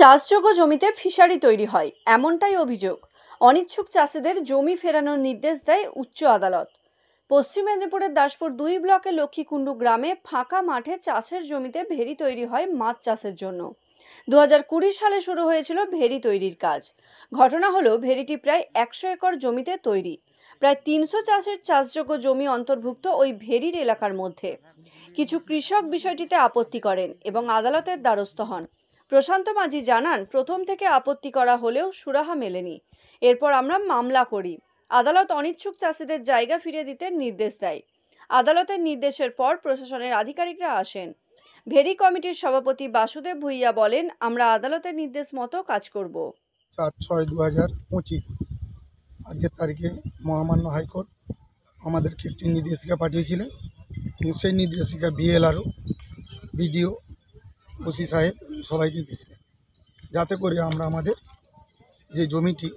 চাষযোগ্য জমিতে ফিশারি তৈরি হয় এমনটাই অভিযোগ। অনিচ্ছুক চাষিদের জমি ফেরানোর নির্দেশ দেয় উচ্চ আদালত। পশ্চিম মেদিনীপুরের দাসপুর 2 ব্লকের লক্ষ্মীকুণ্ডু গ্রামে ফাঁকা মাঠে চাষের জমিতে ভেড়ি তৈরি হয় মাছ চাষের জন্য। 2020 সালে শুরু হয়েছিল ভেড়ি তৈরির কাজ। ঘটনা হলো, ভেড়িটি প্রায় 100 একর জমিতে তৈরি। প্রায় 300 চাষের চাষযোগ্য জমি অন্তর্ভুক্ত ওই ভেড়ির এলাকার মধ্যে। কিছু কৃষক বিষয়টিতে আপত্তি করেন এবং আদালতের দ্বারস্থ হন। প্রশান্ত মাঝি জানান, প্রথম থেকে আপত্তি করা হলেও সুরাহা মেলেনি। এরপর আমরা মামলা করি। আদালত অনিচ্ছুক চাষিদের জায়গা ফিরিয়ে দিতে নির্দেশ দেয়। আদালতের নির্দেশের পর প্রশাসনের আধিকারিকরা আসেন। ভেড়ি কমিটির সভাপতি বাসুদেব ভুইয়া বলেন, আমরা আদালতের নির্দেশ মতো কাজ করব। 4/6/2025 আজকের তারিখে মহামান্য হাইকোর্ট আমাদেরকে একটি নির্দেশিকা পাঠিয়েছিলেন এবং সেই নির্দেশিকা বিএলআরও, বিডিও, ওসি সাহেব সবাইকে দিয়েছিলেন, যাতে করে আমরা আমাদের যে জমিটি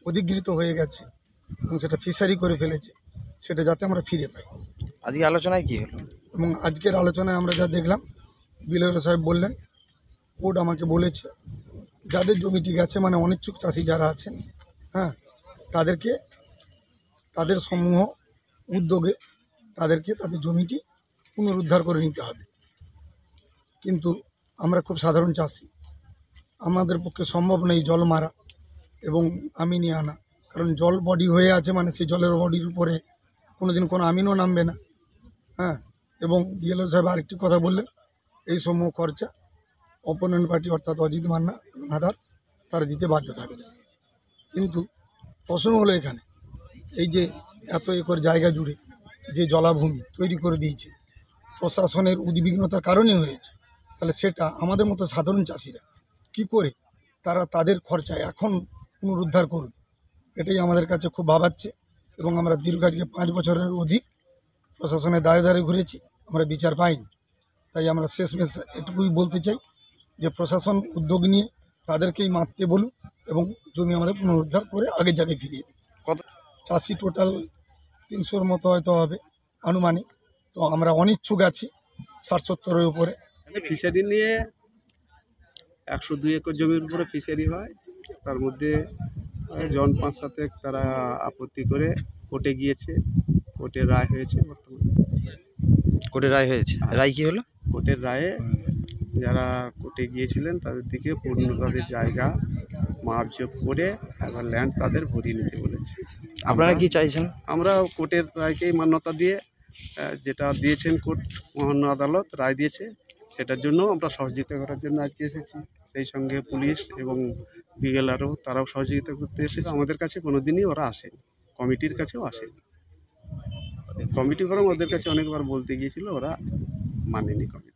অধিগৃহীত হয়ে গেছে এবং সেটা ফিশারি করে ফেলেছে সেটা যাতে আমরা ফিরে পাই। আজকে আলোচনায় কি হলো? এবং আজকের আলোচনায় আমরা যা দেখলাম, বিএলআরও সাহেব বললেন, কোর্ট আমাকে বলেছে যাদের জমিটি গেছে, মানে অনিচ্ছুক চাষি যারা আছেন, হ্যাঁ, তাদেরকে তাদের সমূহ উদ্যোগে তাদেরকে তাদের জমিটি পুনরুদ্ধার করে নিতে হবে। কিন্তু আমরা খুব সাধারণ চাষি, আমাদের পক্ষে সম্ভব নেই জল মারা এবং আমিনি আনা, কারণ জল বডি হয়ে আছে, মানে সেই জলের বডির উপরে কোনোদিন কোনো আমিনও নামবে না। হ্যাঁ, এবং বিএলও সাহেব আরেকটি কথা বললেন, এই সমূহ খরচা অপোনেন্ট পার্টি অর্থাৎ অজিত মান্না আদার্স তারা দিতে বাধ্য থাকবে। কিন্তু প্রশ্ন হলো এখানে, এই যে এত একর জায়গা জুড়ে যে জলাভূমি তৈরি করে দিয়েছে প্রশাসনের উদ্বিগ্নতার কারণে হয়েছে, তাহলে সেটা আমাদের মতো সাধারণ চাষিরা কি করে তারা তাদের খরচায় এখন পুনরুদ্ধার করবে, এটাই আমাদের কাছে খুব ভাবাচ্ছে। এবং আমরা দীর্ঘ আজকে 5 বছরের অধিক প্রশাসনের দাঁড়ে দাঁড়িয়ে ঘুরেছি, আমরা বিচার পাইনি। তাই আমরা শেষমেশ এটুকুই বলতে চাই যে প্রশাসন উদ্যোগ নিয়ে তাদেরকেই মারতে বলুক এবং জমি আমরা পুনরুদ্ধার করে আগের জায়গায় ফিরিয়ে দিই। কত চাষি টোটাল 300-র মতো হয়তো হবে আনুমানিক। তো আমরা অনিচ্ছুক আছি 60-70-এর উপরে। ফিশারি নিয়ে 102 একর জমির উপরে ফিশারি হয়, তার মধ্যে জন 5-7 তারা আপত্তি করে কোর্টে গিয়েছে, কোর্টের রায় হয়েছে। বর্তমানে কোর্টের রায় হয়েছে, রায় কি হলো? কোর্টের রায়ে যারা কোর্টে গিয়েছিলেন তাদের দিকে পূর্ণ তাদের জায়গা মাপজোক করে এবার ল্যান্ড তাদের ভরিয়ে নিতে বলেছে। আপনারা কি চাইছেন? আমরা কোর্টের রায়কেই মান্যতা দিয়ে, যেটা দিয়েছেন কোর্ট, মহামান্য আদালত রায় দিয়েছে, সেটার জন্য আমরা সহযোগিতা করার জন্য আজকে এসেছি। সেই সঙ্গে পুলিশ এবং বিএলআরও তারাও সহযোগিতা করতে এসেছিল। আমাদের কাছে কোনোদিনই ওরা আসেনি, কমিটির কাছেও আসেনি। কমিটি বরং ওদের কাছে অনেকবার বলতে গিয়েছিল, ওরা মানেনি কমিটি।